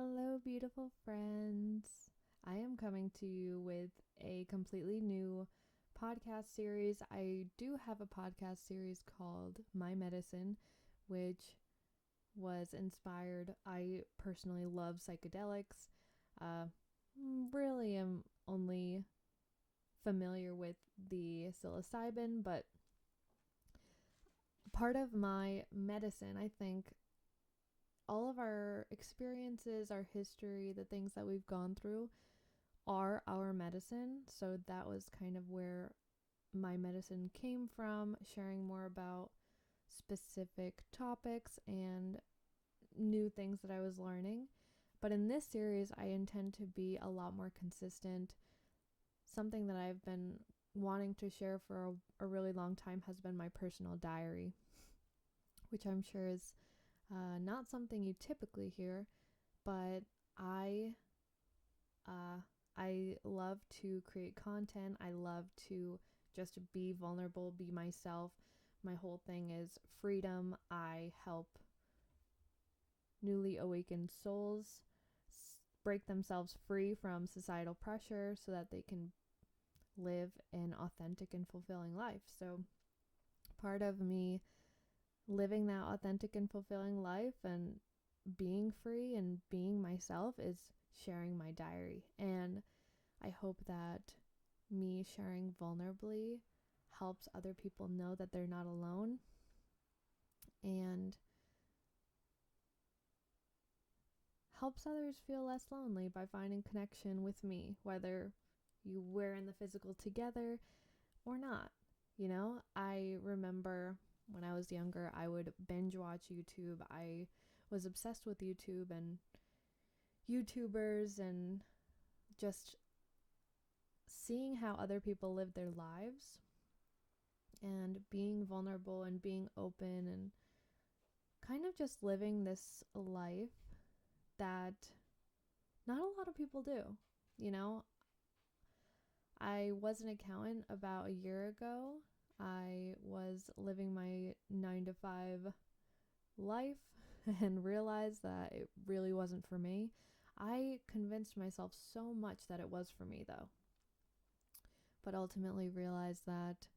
Hello, beautiful friends. I am coming to you with a completely new podcast series. I do have a podcast series called My Medicine, which was inspired. I personally love psychedelics. Really am only familiar with the psilocybin, but part of my medicine, I think, all of our experiences, our history, the things that we've gone through are our medicine. So that was kind of where my medicine came from, sharing more about specific topics and new things that I was learning. But in this series, I intend to be a lot more consistent. Something that I've been wanting to share for a really long time has been my personal diary, which I'm sure is not something you typically hear, but I love to create content. I love to just be vulnerable, be myself. My whole thing is freedom. I help newly awakened souls break themselves free from societal pressure so that they can live an authentic and fulfilling life. So part of me living that authentic and fulfilling life and being free and being myself is sharing my diary. And I hope that me sharing vulnerably helps other people know that they're not alone and helps others feel less lonely by finding connection with me, whether we're in the physical together or not. I remember when I was younger, I would binge watch YouTube. I was obsessed with YouTube and YouTubers and just seeing how other people live their lives and being vulnerable and being open and kind of just living this life that not a lot of people do. You know, I was an accountant about a year ago. I was living my 9 to 5 life and realized that it really wasn't for me. I convinced myself so much that it was for me, though, but ultimately realized that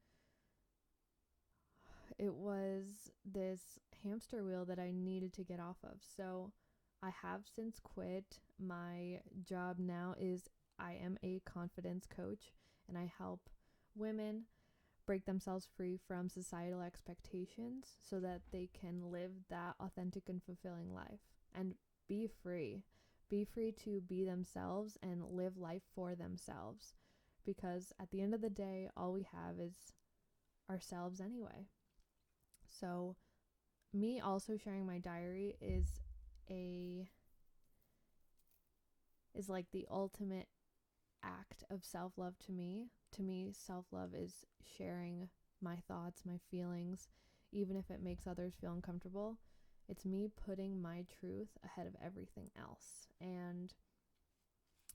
it was this hamster wheel that I needed to get off of. So I have since quit. My job now is I am a confidence coach and I help women break themselves free from societal expectations so that they can live that authentic and fulfilling life and be free. Be free to be themselves and live life for themselves. Because at the end of the day, all we have is ourselves anyway. So, me also sharing my diary is like the ultimate act of self-love to me. To me, self-love is sharing my thoughts, my feelings, even if it makes others feel uncomfortable. It's me putting my truth ahead of everything else. And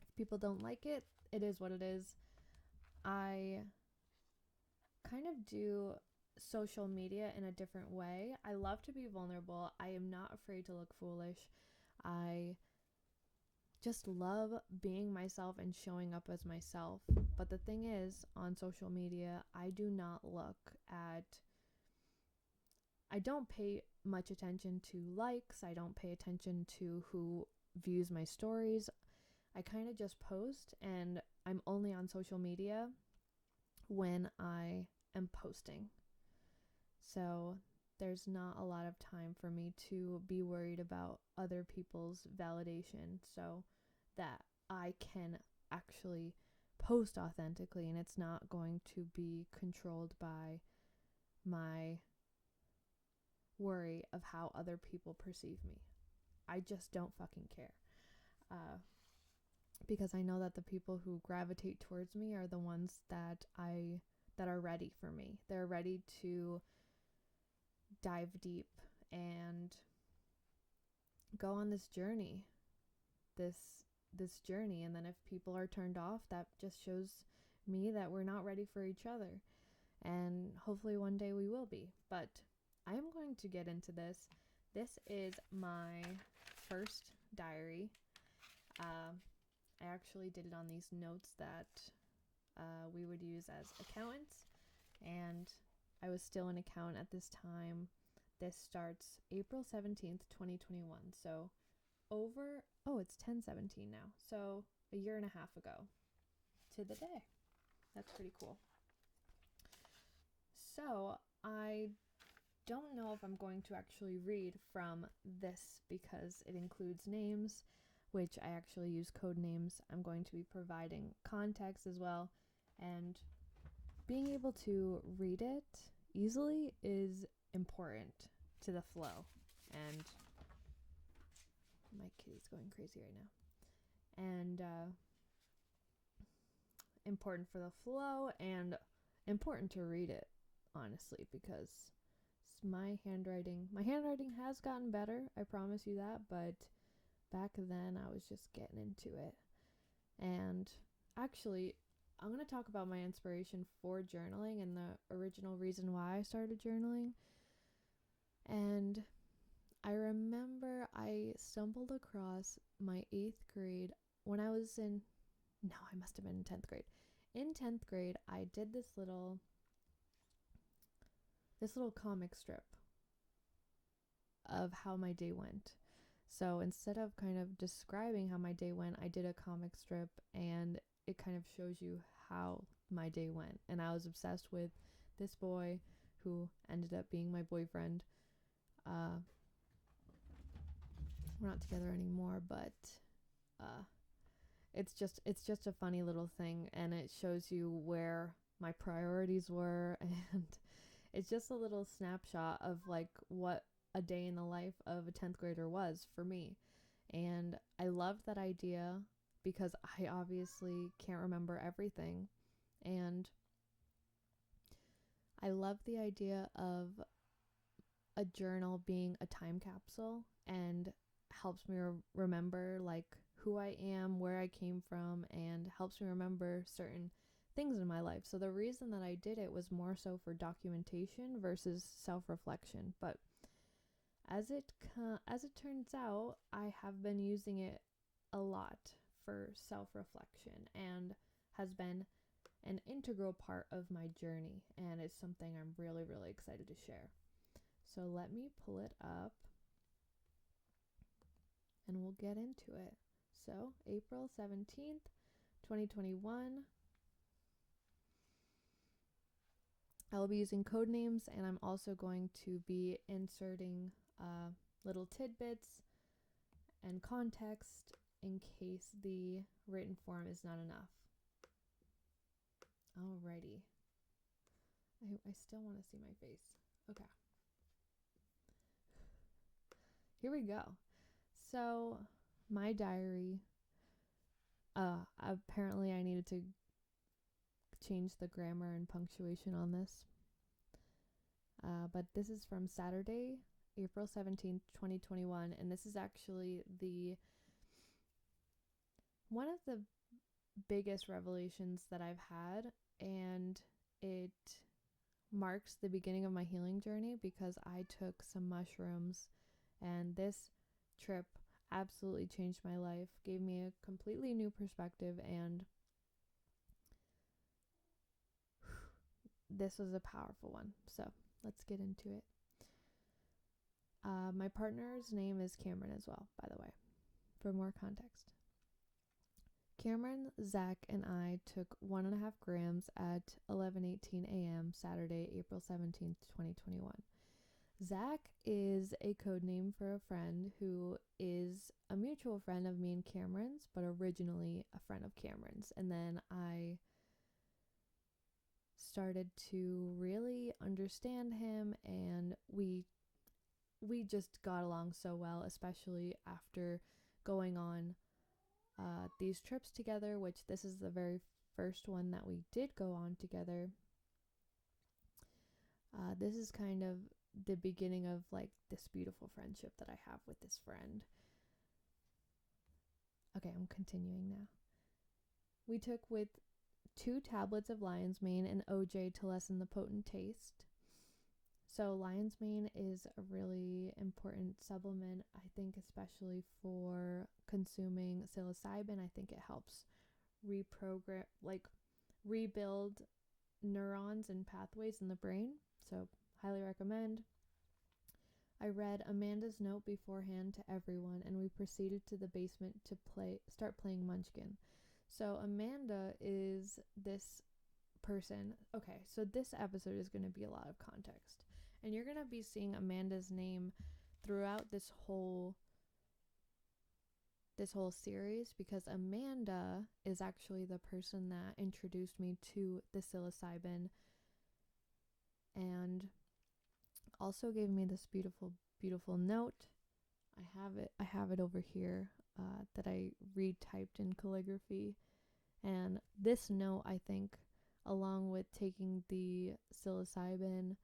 if people don't like it, it is what it is. I kind of do social media in a different way. I love to be vulnerable. I am not afraid to look foolish. I just love being myself and showing up as myself. But the thing is, on social media, I don't pay much attention to likes. I don't pay attention to who views my stories. I kind of just post, and I'm only on social media when I am posting. So there's not a lot of time for me to be worried about other people's validation so that I can actually post authentically and it's not going to be controlled by my worry of how other people perceive me. I just don't fucking care. Because I know that the people who gravitate towards me are the ones that are ready for me. They're ready to dive deep and go on this journey. This journey, and then if people are turned off, that just shows me that we're not ready for each other. And hopefully one day we will be. But I am going to get into this. This is my first diary. I actually did it on these notes that we would use as accountants, and I was still an accountant at this time. This starts April 17th, 2021. So it's 10/17 now. So a year and a half ago to the day. That's pretty cool. So I don't know if I'm going to actually read from this because it includes names, which I actually use code names. I'm going to be providing context as well, and being able to read it easily is important to the flow. And my kitty's going crazy right now. And important for the flow and important to read it, honestly, because my handwriting has gotten better, I promise you that, but back then I was just getting into it. And actually, I'm going to talk about my inspiration for journaling and the original reason why I started journaling. And I remember I stumbled across my 8th grade when I was I must have been in 10th grade. In 10th grade, I did this little comic strip of how my day went. So instead of kind of describing how my day went, I did a comic strip, and it kind of shows you how my day went. And I was obsessed with this boy who ended up being my boyfriend. We're not together anymore, but it's just a funny little thing, and it shows you where my priorities were, and it's just a little snapshot of like what a day in the life of a 10th grader was for me. And I loved that idea because I obviously can't remember everything, and I love the idea of a journal being a time capsule and helps me remember like who I am, where I came from, and helps me remember certain things in my life. So the reason that I did it was more so for documentation versus self-reflection. But as it turns out, I have been using it a lot for self-reflection and has been an integral part of my journey, and it's something I'm really, really excited to share. So let me pull it up and we'll get into it. So April 17th, 2021. I'll be using code names, and I'm also going to be inserting little tidbits and context in case the written form is not enough. Alrighty. I still want to see my face. Okay. Here we go. So, my diary, apparently I needed to change the grammar and punctuation on this. But this is from Saturday, April 17th, 2021, and this is actually one of the biggest revelations that I've had, and it marks the beginning of my healing journey because I took some mushrooms, and this trip absolutely changed my life, gave me a completely new perspective, and this was a powerful one. So let's get into it. My partner's name is Cameron as well, by the way, for more context. Cameron, Zach, and I took 1.5 grams at 11:18 a.m. Saturday, April 17th, 2021. Zach is a code name for a friend who is a mutual friend of me and Cameron's, but originally a friend of Cameron's. And then I started to really understand him, and we just got along so well, especially after going on these trips together, which this is the very first one that we did go on together. This is kind of the beginning of like this beautiful friendship that I have with this friend. Okay, I'm continuing now. We took with 2 tablets of lion's mane and OJ to lessen the potent taste. So lion's mane is a really important supplement, I think, especially consuming psilocybin. I think it helps rebuild neurons and pathways in the brain. So highly recommend. I read Amanda's note beforehand to everyone, and we proceeded to the basement to start playing Munchkin. So Amanda is this person. Okay, so this episode is going to be a lot of context, and you're going to be seeing Amanda's name throughout this whole series, because Amanda is actually the person that introduced me to the psilocybin and also gave me this beautiful note. I have it over here that I retyped in calligraphy. And this note, I think, along with taking the psilocybin,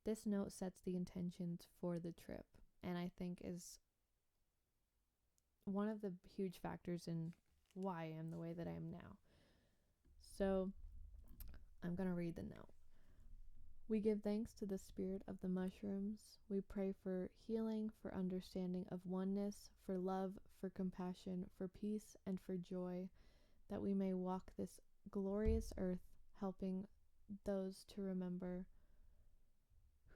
this note sets the intentions for the trip, and I think is one of the huge factors in why I am the way that I am now. So I'm going to read the note. We give thanks to the spirit of the mushrooms. We pray for healing, for understanding of oneness, for love, for compassion, for peace, and for joy, that we may walk this glorious earth, helping those to remember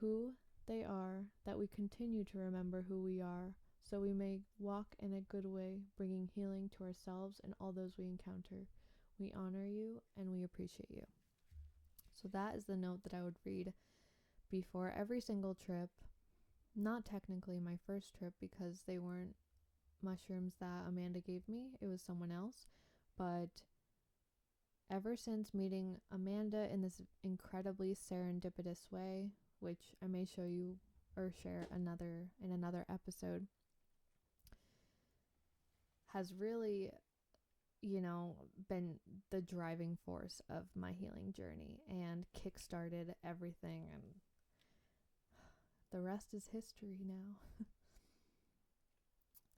who they are, that we continue to remember who we are, so we may walk in a good way, bringing healing to ourselves and all those we encounter. We honor you and we appreciate you. So that is the note that I would read before every single trip. Not technically my first trip, because they weren't mushrooms that Amanda gave me. It was someone else. But ever since meeting Amanda in this incredibly serendipitous way, which I may show you or share in another episode, has really, been the driving force of my healing journey and kickstarted everything, and the rest is history now.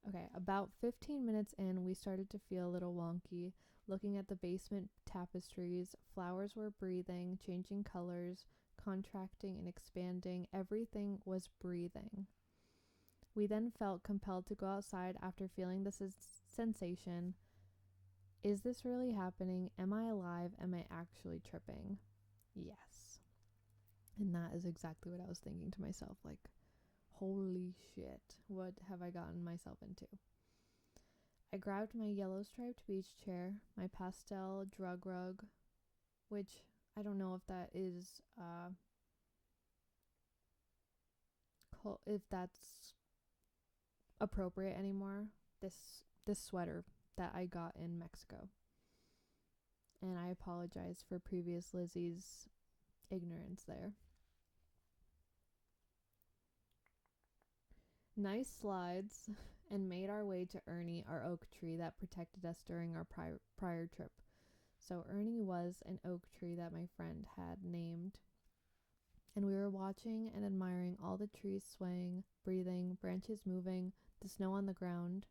Okay, about 15 minutes in, we started to feel a little wonky. Looking at the basement tapestries, flowers were breathing, changing colors, contracting and expanding. Everything was breathing. We then felt compelled to go outside after feeling this sensation. Is this really happening? Am I alive? Am I actually tripping? Yes. And that is exactly what I was thinking to myself. Like, holy shit, what have I gotten myself into? I grabbed my yellow striped beach chair, my pastel drug rug, which I don't know if that is, if that's appropriate anymore. This sweater that I got in Mexico. And I apologize for previous Lizzie's ignorance there. Nice slides, and made our way to Ernie, our oak tree that protected us during our prior trip. So Ernie was an oak tree that my friend had named. And we were watching and admiring all the trees swaying, breathing, branches moving, the snow on the ground.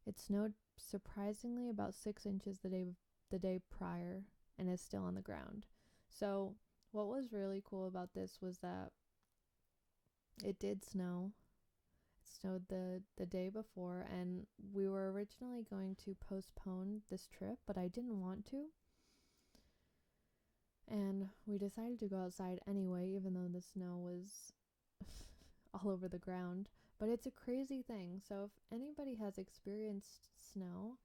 It snowed surprisingly about 6 inches the day prior, and is still on the ground. So what was really cool about this was that it did snow. It snowed the day before, and we were originally going to postpone this trip, but I didn't want to. And we decided to go outside anyway, even though the snow was all over the ground. But it's a crazy thing. So if anybody has experienced snow,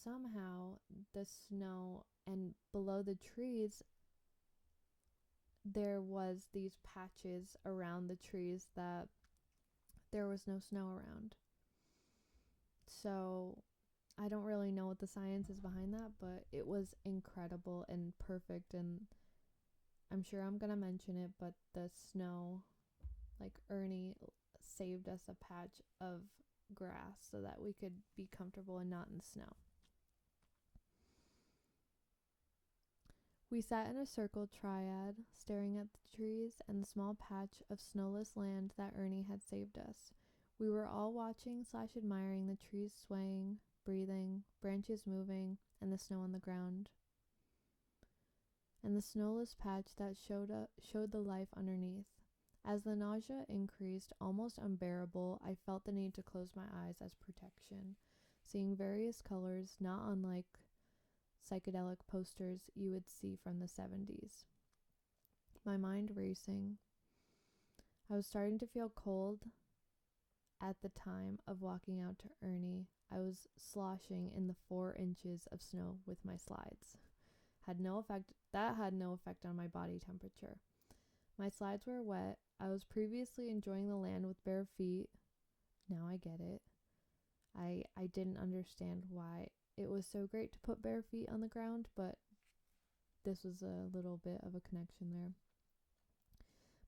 somehow the snow and below the trees, there was these patches around the trees that there was no snow around. So I don't really know what the science is behind that, but it was incredible and perfect. And I'm sure I'm gonna mention it, but the snow, like Ernie saved us a patch of grass so that we could be comfortable and not in the snow. We sat in a circle triad, staring at the trees and the small patch of snowless land that Ernie had saved us. We were all watching / admiring the trees swaying, breathing, branches moving, and the snow on the ground. And the snowless patch that showed the life underneath. As the nausea increased, almost unbearable, I felt the need to close my eyes as protection, seeing various colors not unlike psychedelic posters you would see from the 70s. My mind racing. I was starting to feel cold at the time of walking out to Ernie. I was sloshing in the 4 inches of snow with my slides. That had no effect on my body temperature. My slides were wet. I was previously enjoying the land with bare feet. Now I get it. I didn't understand why it was so great to put bare feet on the ground, but this was a little bit of a connection there.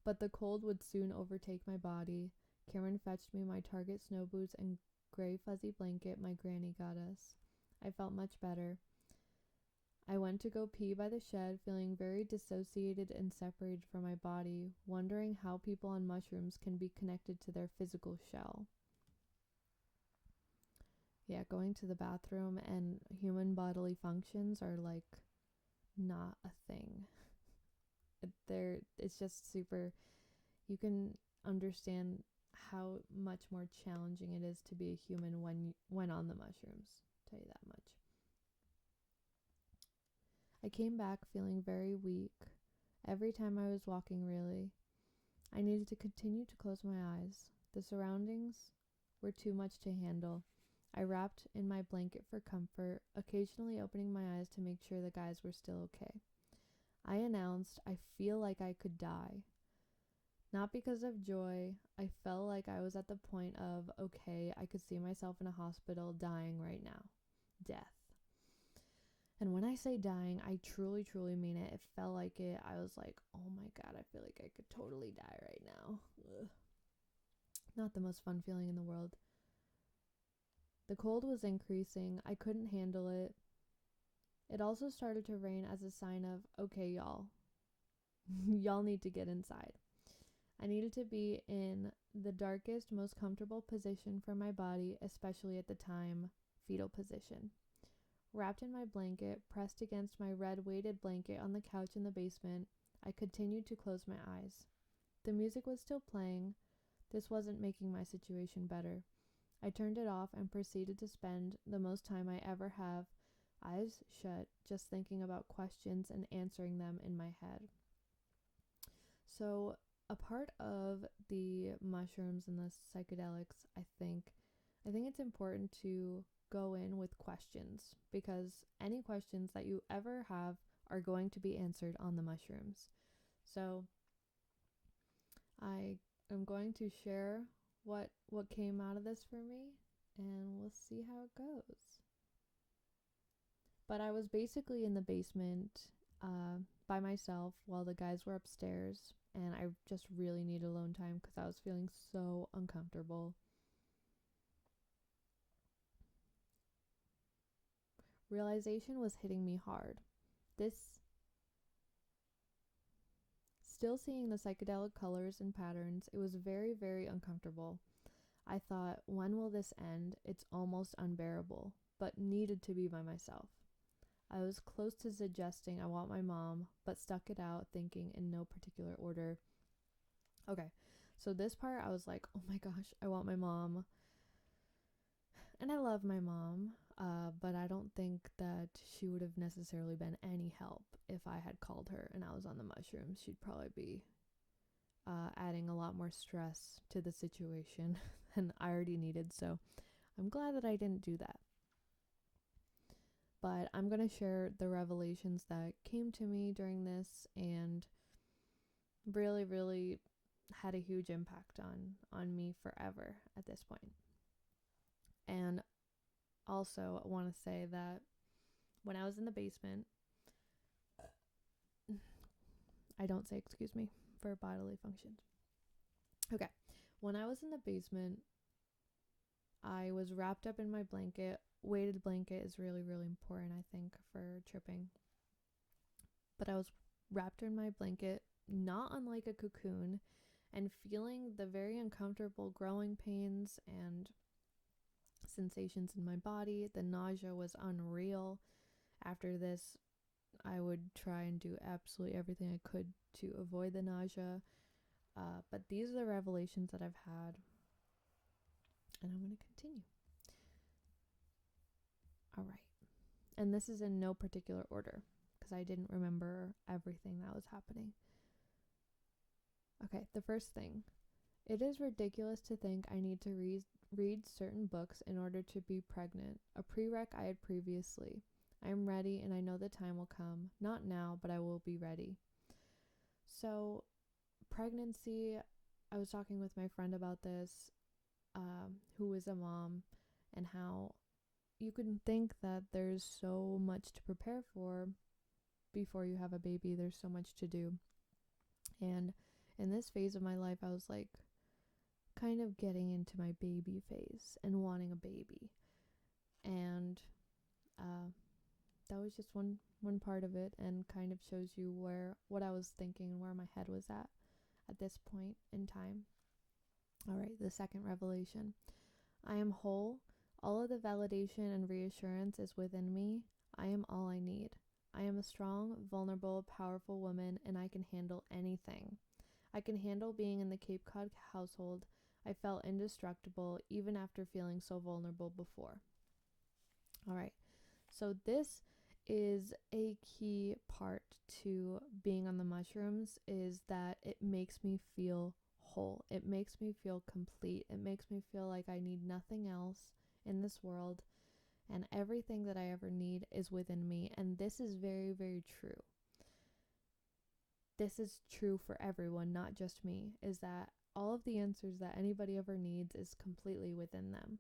But the cold would soon overtake my body. Cameron fetched me my Target snow boots and gray fuzzy blanket my granny got us. I felt much better. I went to go pee by the shed, feeling very dissociated and separated from my body, wondering how people on mushrooms can be connected to their physical shell. Yeah, going to the bathroom and human bodily functions are like not a thing. It's just super, you can understand how much more challenging it is to be a human when on the mushrooms. Tell you that much. I came back feeling very weak. Every time I was walking, really. I needed to continue to close my eyes. The surroundings were too much to handle. I wrapped in my blanket for comfort, occasionally opening my eyes to make sure the guys were still okay. I announced, I feel like I could die. Not because of joy, I felt like I was at the point of, okay, I could see myself in a hospital dying right now. Death. And when I say dying, I truly, truly mean it. It felt like it. I was like, oh my God, I feel like I could totally die right now. Ugh. Not the most fun feeling in the world. The cold was increasing. I couldn't handle it. It also started to rain as a sign of, okay, y'all. Y'all need to get inside. I needed to be in the darkest, most comfortable position for my body, especially at the time, fetal position. Wrapped in my blanket, pressed against my red weighted blanket on the couch in the basement, I continued to close my eyes. The music was still playing. This wasn't making my situation better. I turned it off and proceeded to spend the most time I ever have, eyes shut, just thinking about questions and answering them in my head. So, a part of the mushrooms and the psychedelics, I think it's important to go in with questions, because any questions that you ever have are going to be answered on the mushrooms. So I am going to share what came out of this for me, and we'll see how it goes. But I was basically in the basement by myself while the guys were upstairs, and I just really needed alone time because I was feeling so uncomfortable. Realization was hitting me hard. Still seeing the psychedelic colors and patterns, it was very, very uncomfortable. I thought, when will this end? It's almost unbearable, but needed to be by myself. I was close to suggesting I want my mom, but stuck it out, thinking in no particular order. Okay, so this part I was like, oh my gosh, I want my mom. And I love my mom, but I don't think that she would have necessarily been any help if I had called her and I was on the mushrooms. She'd probably be adding a lot more stress to the situation than I already needed. So I'm glad that I didn't do that. But I'm going to share the revelations that came to me during this and really, really had a huge impact on me forever at this point. And also, I want to say that when I was in the basement, I don't say excuse me for bodily functions. Okay. When I was in the basement, I was wrapped up in my blanket. Weighted blanket is really, really important, I think, for tripping. But I was wrapped in my blanket, not unlike a cocoon, and feeling the very uncomfortable growing pains and sensations in my body. The nausea was unreal. After this, I would try and do absolutely everything I could to avoid the nausea. But these are the revelations that I've had, and I'm going to continue. All right. And this is in no particular order because I didn't remember everything that was happening. Okay, the first thing. It is ridiculous to think I need to read certain books in order to be pregnant, a prereq I had previously. I am ready and I know the time will come. Not now, but I will be ready. So, pregnancy, I was talking with my friend about this, who is a mom, and how you can think that there's so much to prepare for before you have a baby. There's so much to do. And in this phase of my life, I was like kind of getting into my baby phase and wanting a baby. And that was just one part of it, and kind of shows you what I was thinking and where my head was at this point in time. All right, the second revelation. I am whole. All of the validation and reassurance is within me. I am all I need. I am a strong, vulnerable, powerful woman, and I can handle anything. I can handle being in the Cape Cod household. I felt indestructible even after feeling so vulnerable before. All right, so this is a key part to being on the mushrooms, is that it makes me feel whole. It makes me feel complete. It makes me feel like I need nothing else in this world, and everything that I ever need is within me. And this is very, very true. This is true for everyone, not just me, is that all of the answers that anybody ever needs is completely within them.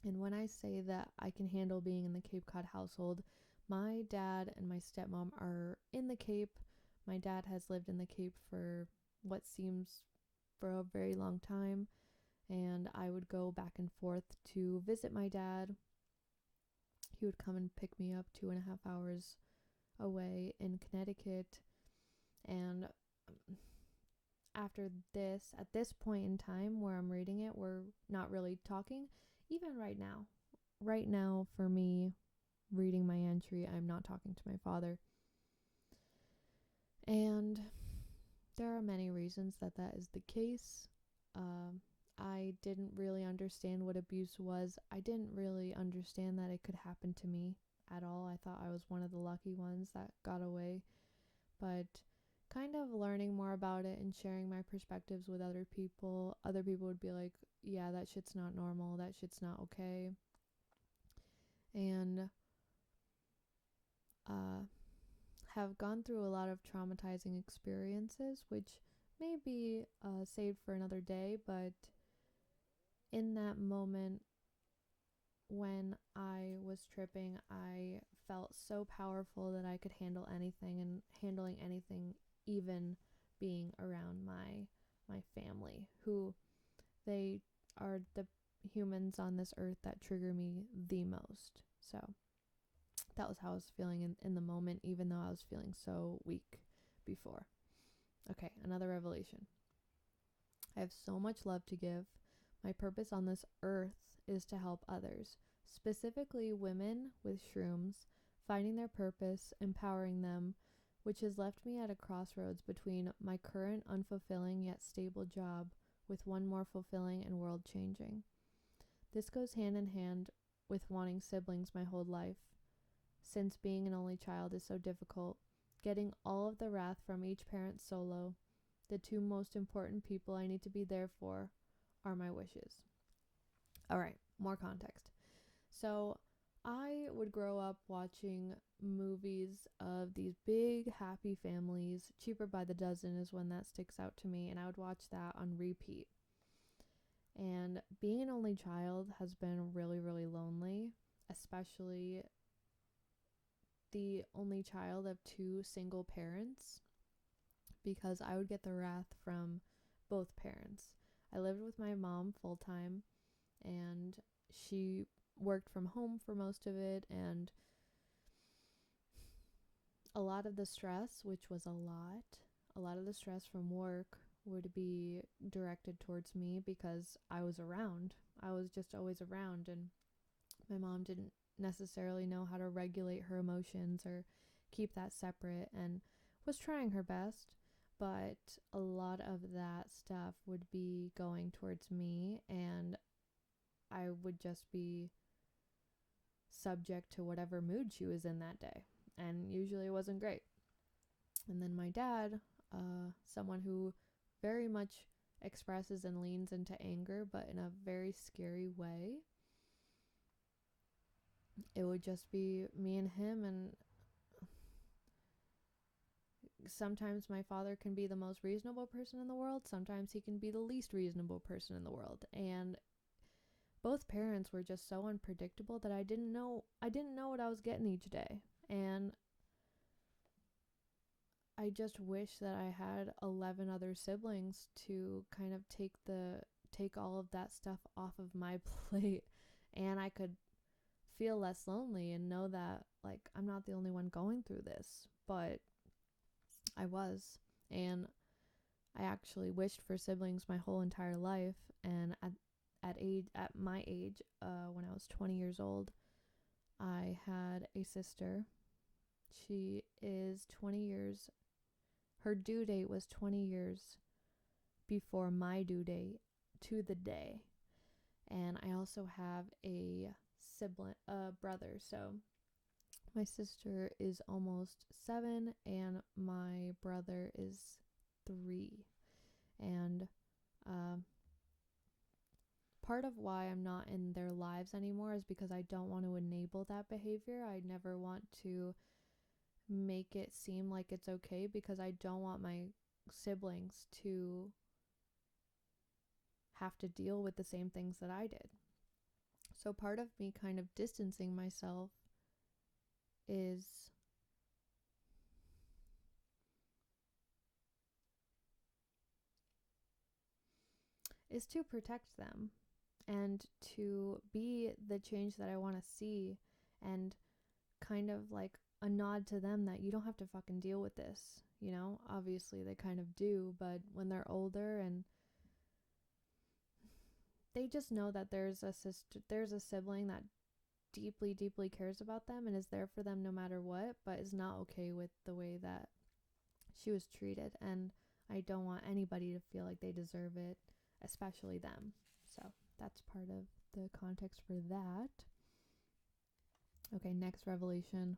And when I say that I can handle being in the Cape Cod household, my dad and my stepmom are in the Cape. My dad has lived in the Cape for what seems for a very long time, and I would go back and forth to visit my dad. He would come and pick me up 2.5 hours away in Connecticut. And after this, at this point in time where I'm reading it, we're not really talking. Even right now, for me, reading my entry, I'm not talking to my father. And there are many reasons that is the case. I didn't really understand what abuse was. I didn't really understand that it could happen to me at all. I thought I was one of the lucky ones that got away. But kind of learning more about it and sharing my perspectives with other people would be like, yeah, that shit's not normal. That shit's not okay. And have gone through a lot of traumatizing experiences, which may be saved for another day, but in that moment when I was tripping, I felt so powerful that I could handle anything, and handling anything, even being around my family, who they are the humans on this earth that trigger me the most. So that was how I was feeling in the moment, even though I was feeling so weak before. Okay, another revelation. I have so much love to give. My purpose on this earth is to help others, specifically women with shrooms, finding their purpose, empowering them, which has left me at a crossroads between my current unfulfilling yet stable job with one more fulfilling and world-changing. This goes hand in hand with wanting siblings my whole life. Since being an only child is so difficult, getting all of the wrath from each parent solo, the two most important people I need to be there for are my wishes. All right, more context. So I would grow up watching movies of these big happy families. Cheaper by the Dozen is one that sticks out to me, and I would watch that on repeat. And being an only child has been really, really lonely, especially the only child of two single parents, because I would get the wrath from both parents. I lived with my mom full time, and she worked from home for most of it, and a lot of the stress, which was a lot of the stress from work would be directed towards me because I was around. I was just always around, and my mom didn't necessarily know how to regulate her emotions or keep that separate, and was trying her best, but a lot of that stuff would be going towards me, and I would just be subject to whatever mood she was in that day. And usually it wasn't great. And then my dad, someone who very much expresses and leans into anger, but in a very scary way, it would just be me and him. And sometimes my father can be the most reasonable person in the world. Sometimes he can be the least reasonable person in the world. And both parents were just so unpredictable that I didn't know what I was getting each day. And I just wish that I had 11 other siblings to kind of take all of that stuff off of my plate, and I could feel less lonely and know that, like, I'm not the only one going through this. But I was. And I actually wished for siblings my whole entire life. And at my age, when I was 20 years old, I had a sister. She is 20 years. Her due date was 20 years before my due date to the day. And I also have a brother. So my sister is almost 7 and my brother is 3. And part of why I'm not in their lives anymore is because I don't want to enable that behavior. I never want to make it seem like it's okay, because I don't want my siblings to have to deal with the same things that I did. So part of me kind of distancing myself is to protect them and to be the change that I want to see, and kind of like a nod to them that you don't have to fucking deal with this, you know? Obviously they kind of do, but when they're older and they just know that there's a sibling that deeply cares about them and is there for them no matter what, but is not okay with the way that she was treated. And I don't want anybody to feel like they deserve it, especially them. So that's part of the context for that. Okay, next revelation.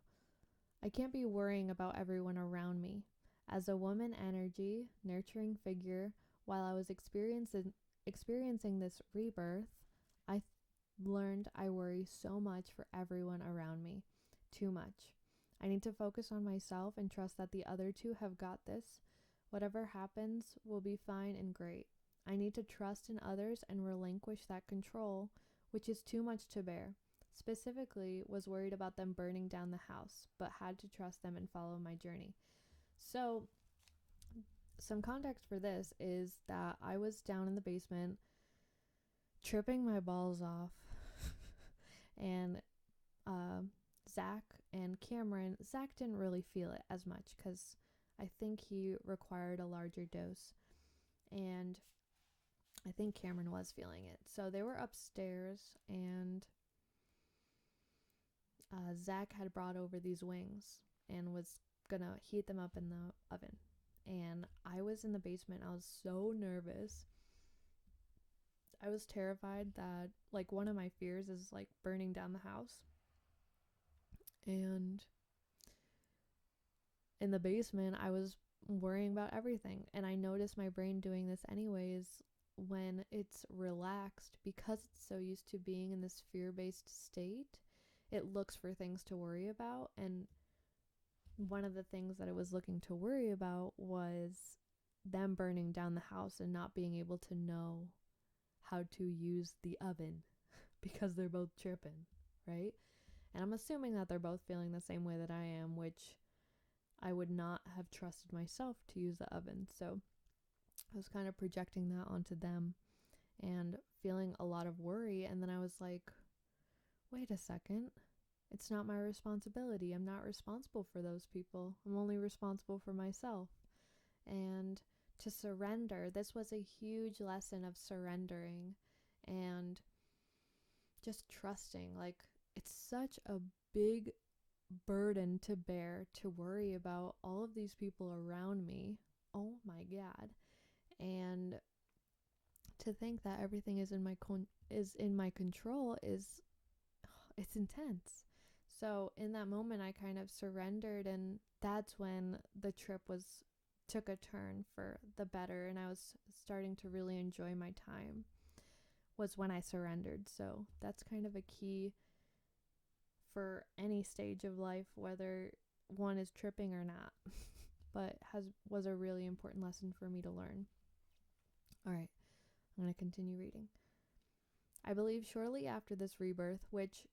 I can't be worrying about everyone around me. As a woman energy, nurturing figure, while I was experiencing this rebirth, I learned I worry so much for everyone around me. Too much. I need to focus on myself and trust that the other two have got this. Whatever happens will be fine and great. I need to trust in others and relinquish that control, which is too much to bear. Specifically, was worried about them burning down the house, but had to trust them and follow my journey. So, some context for this is that I was down in the basement, tripping my balls off, and Zach and Cameron, Zach didn't really feel it as much because I think he required a larger dose, and I think Cameron was feeling it. So they were upstairs, and Zach had brought over these wings and was gonna heat them up in the oven. And I was in the basement. I was so nervous. I was terrified that, like, one of my fears is like burning down the house. And in the basement, I was worrying about everything. And I noticed my brain doing this anyways when it's relaxed, because it's so used to being in this fear-based state. It looks for things to worry about, and one of the things that it was looking to worry about was them burning down the house and not being able to know how to use the oven because they're both tripping, right? And I'm assuming that they're both feeling the same way that I am, which I would not have trusted myself to use the oven. So I was kind of projecting that onto them and feeling a lot of worry. And then I was like, wait a second. It's not my responsibility. I'm not responsible for those people. I'm only responsible for myself. And to surrender, this was a huge lesson of surrendering and just trusting. Like, it's such a big burden to bear, to worry about all of these people around me oh my God. And to think that everything is in my control is it's intense. So in that moment I kind of surrendered, and that's when the trip was took a turn for the better, and I was starting to really enjoy my time, was when I surrendered. So that's kind of a key for any stage of life, whether one is tripping or not. But was a really important lesson for me to learn. All right, I'm going to continue reading. I believe shortly after this rebirth, which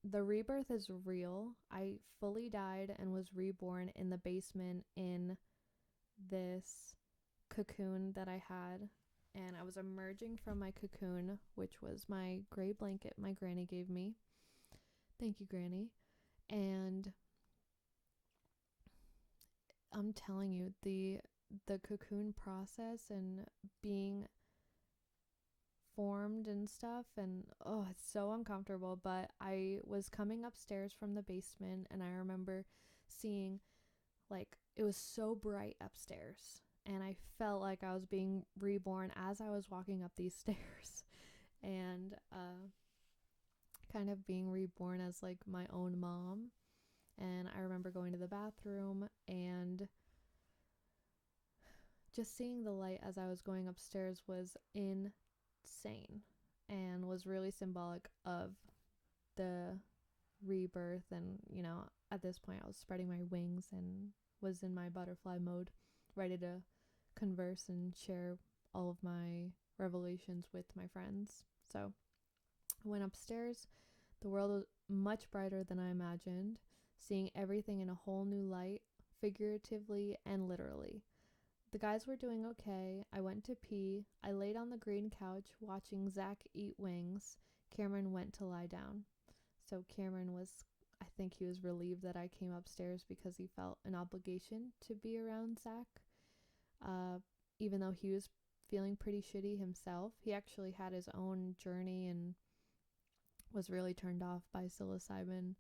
the rebirth is real, I fully died and was reborn in the basement in this cocoon that I had. And I was emerging from my cocoon, which was my gray blanket my granny gave me. Thank you, Granny. And I'm telling you, the cocoon process and being formed and stuff, and it's so uncomfortable. But I was coming upstairs from the basement, and I remember seeing, like, it was so bright upstairs, and I felt like I was being reborn as I was walking up these stairs. And kind of being reborn as like my own mom. And I remember going to the bathroom and just seeing the light as I was going upstairs was insane, and was really symbolic of the rebirth. And, at this point I was spreading my wings and was in my butterfly mode, ready to converse and share all of my revelations with my friends. So I went upstairs. The world was much brighter than I imagined, seeing everything in a whole new light, figuratively and literally. The guys were doing okay. I went to pee. I laid on the green couch watching Zach eat wings. Cameron went to lie down. So Cameron I think he was relieved that I came upstairs because he felt an obligation to be around Zach. Even though he was feeling pretty shitty himself, he actually had his own journey and was really turned off by psilocybin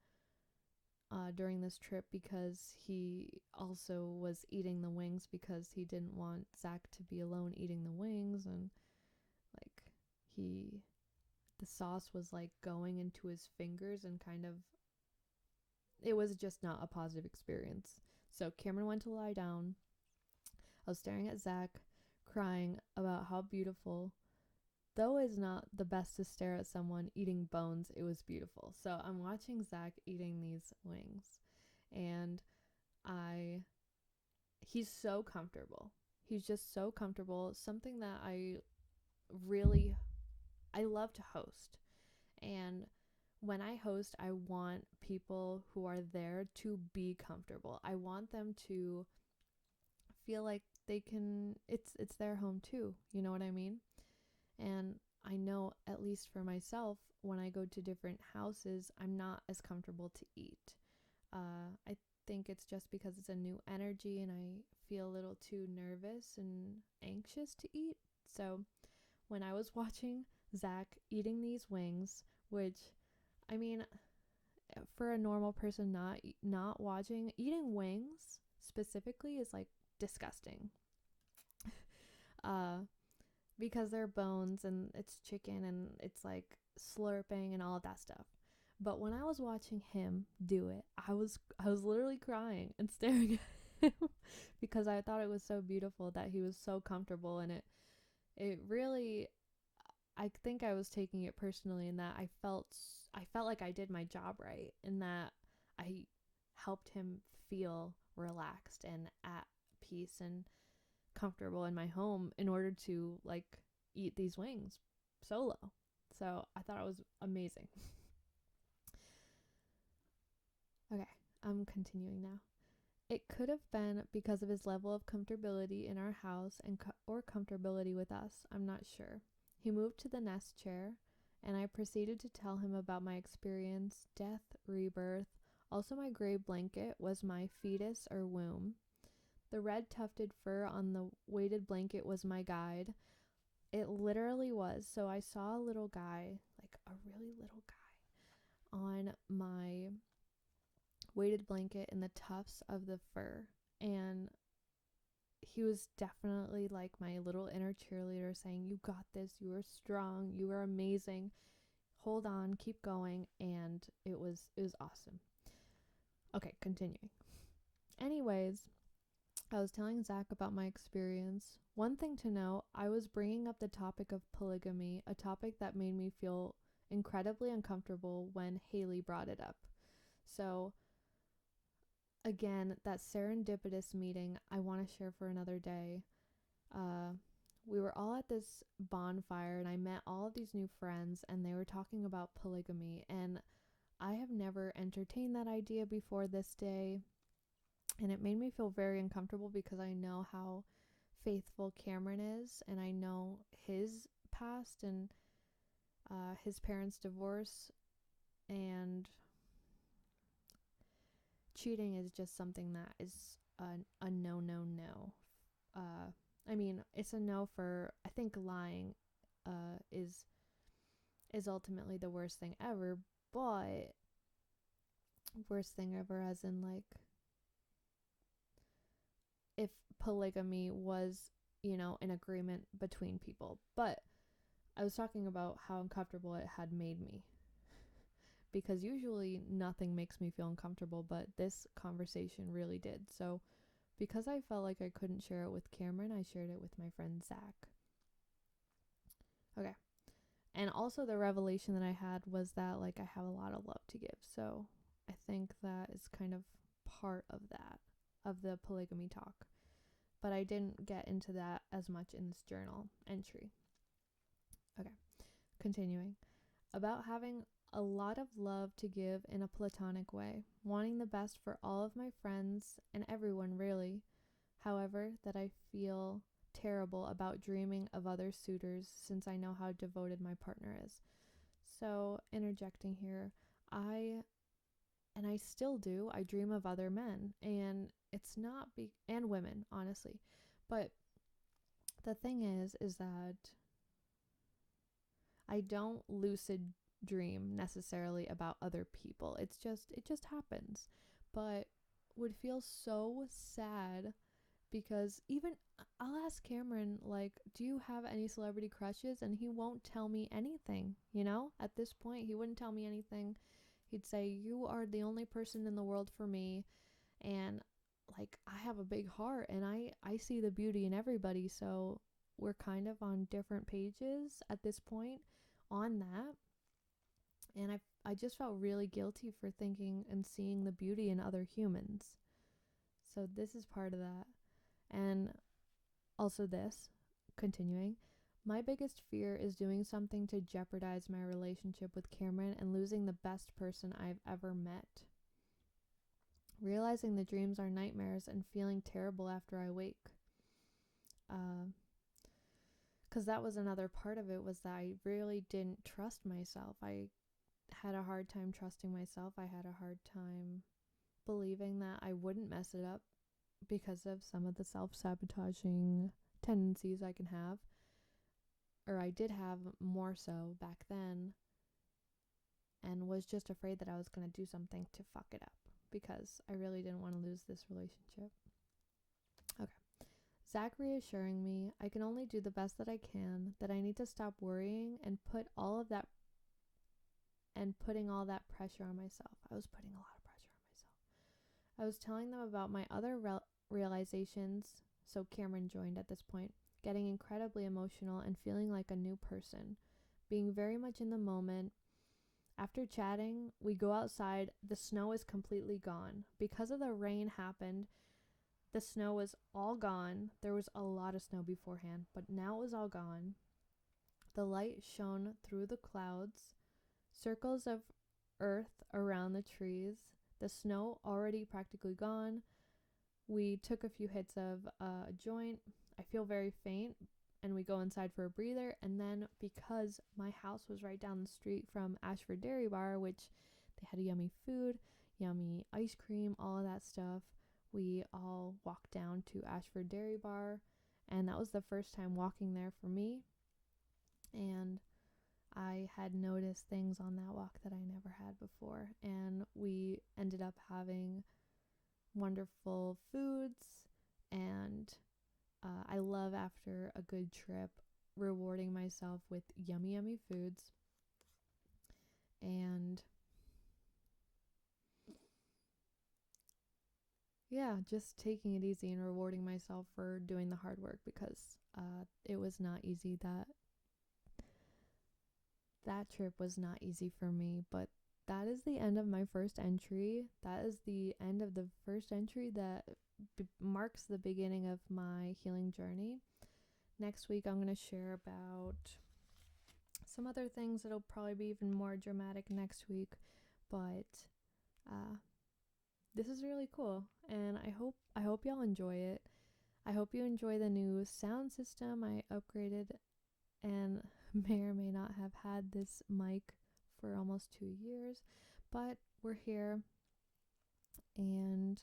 during this trip, because he also was eating the wings because he didn't want Zach to be alone eating the wings. And like the sauce was like going into his fingers, and kind of, it was just not a positive experience. So Cameron went to lie down. I was staring at Zach, crying about how beautiful, though it's not the best to stare at someone eating bones, it was beautiful. So I'm watching Zach eating these wings, and he's so comfortable. He's just so comfortable. Something that I love to host. And when I host, I want people who are there to be comfortable. I want them to feel like it's their home too. You know what I mean? And I know, at least for myself, when I go to different houses, I'm not as comfortable to eat. I think it's just because it's a new energy, and I feel a little too nervous and anxious to eat. So when I was watching Zach eating these wings, which, I mean, for a normal person not watching, eating wings specifically is like disgusting. Because they're bones and it's chicken and it's like slurping and all of that stuff. But when I was watching him do it, I was literally crying and staring at him because I thought it was so beautiful that he was so comfortable. And it really, I think I was taking it personally, in that I felt like I did my job right, and that I helped him feel relaxed and at peace and comfortable in my home in order to like eat these wings solo. So I thought it was amazing. Okay, I'm continuing now. It could have been because of his level of comfortability in our house or comfortability with us. I'm not sure. He moved to the nest chair, and I proceeded to tell him about my experience, death, rebirth. Also, my gray blanket was my fetus or womb. The red tufted fur on the weighted blanket was my guide. It literally was. So I saw a little guy, like a really little guy, on my weighted blanket in the tufts of the fur. And he was definitely like my little inner cheerleader saying, "You got this, you are strong, you are amazing, hold on, keep going." And it was awesome. Okay, continuing. Anyways, I was telling Zach about my experience. One thing to know, I was bringing up the topic of polygamy, a topic that made me feel incredibly uncomfortable when Haley brought it up. So, again, that serendipitous meeting I want to share for another day. Uh, we were all at this bonfire, and I met all of these new friends, and they were talking about polygamy. And I have never entertained that idea before this day. And it made me feel very uncomfortable because I know how faithful Cameron is, and I know his past and his parents' divorce, and cheating is just something that is a no, no, no. I mean, it's a no for, I think lying is ultimately the worst thing ever, but worst thing ever as in like if polygamy was, an agreement between people. But I was talking about how uncomfortable it had made me. Because usually nothing makes me feel uncomfortable, but this conversation really did. So because I felt like I couldn't share it with Cameron, I shared it with my friend Zach. Okay. And also the revelation that I had was that like I have a lot of love to give. So I think that is kind of part of that, of the polygamy talk. But I didn't get into that as much in this journal entry. Okay, continuing. About having a lot of love to give in a platonic way, wanting the best for all of my friends and everyone really. However, that I feel terrible about dreaming of other suitors since I know how devoted my partner is. So, interjecting here, and I still do, I dream of other men, and it's not and women, honestly. But the thing is that I don't lucid dream necessarily about other people. It just happens. But would feel so sad because even I'll ask Cameron, like, do you have any celebrity crushes? And he won't tell me anything, At this point, he wouldn't tell me anything. He'd say, you are the only person in the world for me. And, like, I have a big heart, and I see the beauty in everybody. So we're kind of on different pages at this point on that. And I just felt really guilty for thinking and seeing the beauty in other humans. So this is part of that. And also this, continuing, my biggest fear is doing something to jeopardize my relationship with Cameron and losing the best person I've ever met. Realizing the dreams are nightmares and feeling terrible after I wake. Because that was another part of it, was that I really didn't trust myself. I had a hard time trusting myself. I had a hard time believing that I wouldn't mess it up because of some of the self-sabotaging tendencies I can have, or I did have more so back then, and was just afraid that I was going to do something to fuck it up because I really didn't want to lose this relationship. Okay. Zach reassuring me I can only do the best that I can, that I need to stop worrying and putting all that pressure on myself. I was putting a lot of pressure on myself. I was telling them about my other realizations, so Cameron joined at this point, getting incredibly emotional and feeling like a new person, being very much in the moment. After chatting, we go outside. The snow is completely gone. Because of the rain happened, the snow was all gone. There was a lot of snow beforehand, but now it was all gone. The light shone through the clouds, circles of earth around the trees, the snow already practically gone. We took a few hits of a joint. I feel very faint, and we go inside for a breather. And then, because my house was right down the street from Ashford Dairy Bar, which they had yummy food, yummy ice cream, all of that stuff, we all walked down to Ashford Dairy Bar, and that was the first time walking there for me. And I had noticed things on that walk that I never had before, and we ended up having wonderful foods and I love after a good trip rewarding myself with yummy, yummy foods and yeah, just taking it easy and rewarding myself for doing the hard work because it was not easy. That trip was not easy for me, but that is the end of my first entry. That is the end of the first entry that marks the beginning of my healing journey. Next week, I'm going to share about some other things that'll probably be even more dramatic next week, but uh, this is really cool, and I hope y'all enjoy it. I hope you enjoy the new sound system I upgraded and may or may not have had this mic for almost 2 years, but we're here. And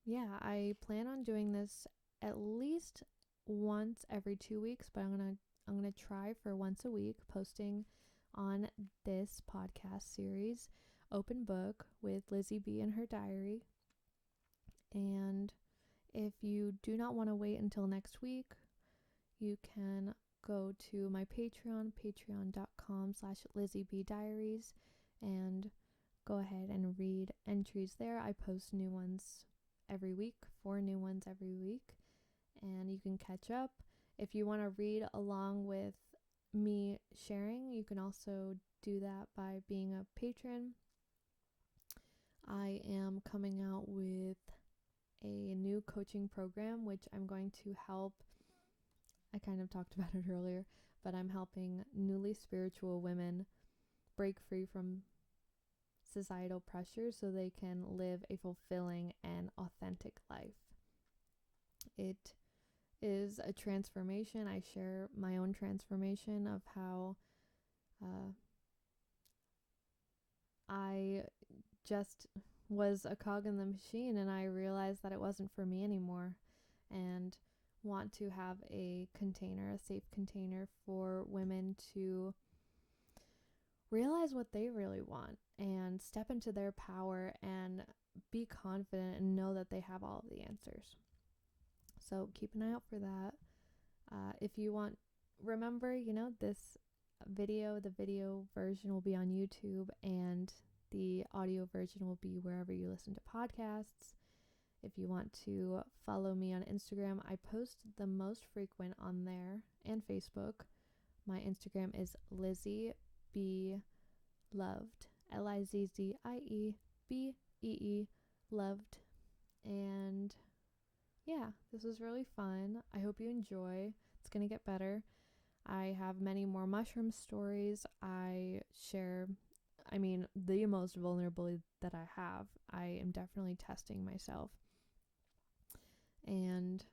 yeah, I plan on doing this at least once every 2 weeks, but I'm gonna try for once a week, posting on this podcast series, Open Book with Lizzie Bee and her diary. And if you do not want to wait until next week, you can go to my Patreon, patreon.com/LizzieBeeDiaries, and go ahead and read entries there. I post new ones every week, 4 new ones every week, and you can catch up. If you want to read along with me sharing, you can also do that by being a patron. I am coming out with a new coaching program, which I'm going to help. I kind of talked about it earlier, but I'm helping newly spiritual women break free from societal pressures so they can live a fulfilling and authentic life. It is a transformation. I share my own transformation of how I just was a cog in the machine, and I realized that it wasn't for me anymore, and want to have a container, a safe container for women to realize what they really want and step into their power and be confident and know that they have all of the answers. So keep an eye out for that. If you want, remember, this the video version will be on YouTube, and the audio version will be wherever you listen to podcasts. If you want to follow me on Instagram, I post the most frequent on there, and Facebook. My Instagram is LizzieBeeLoved, LizzieBee loved. And yeah, this was really fun. I hope you enjoy. It's going to get better. I have many more mushroom stories. I share, the most vulnerability that I have. I am definitely testing myself. And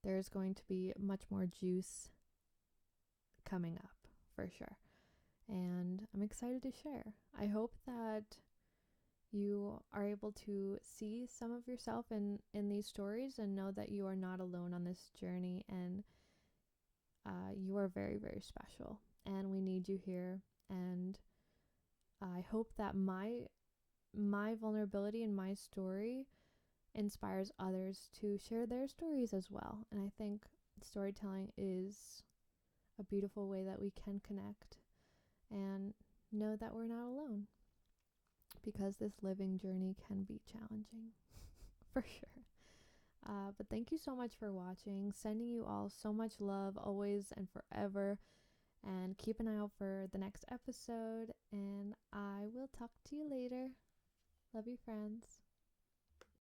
there's going to be much more juice coming up for sure. And I'm excited to share. I hope that you are able to see some of yourself in these stories and know that you are not alone on this journey, and you are very, very special, and we need you here. And I hope that my vulnerability and my story inspires others to share their stories as well. And I think storytelling is a beautiful way that we can connect and know that we're not alone, because this living journey can be challenging for sure. But thank you so much for watching. Sending you all so much love always and forever. And keep an eye out for the next episode. And I will talk to you later. Love you, friends.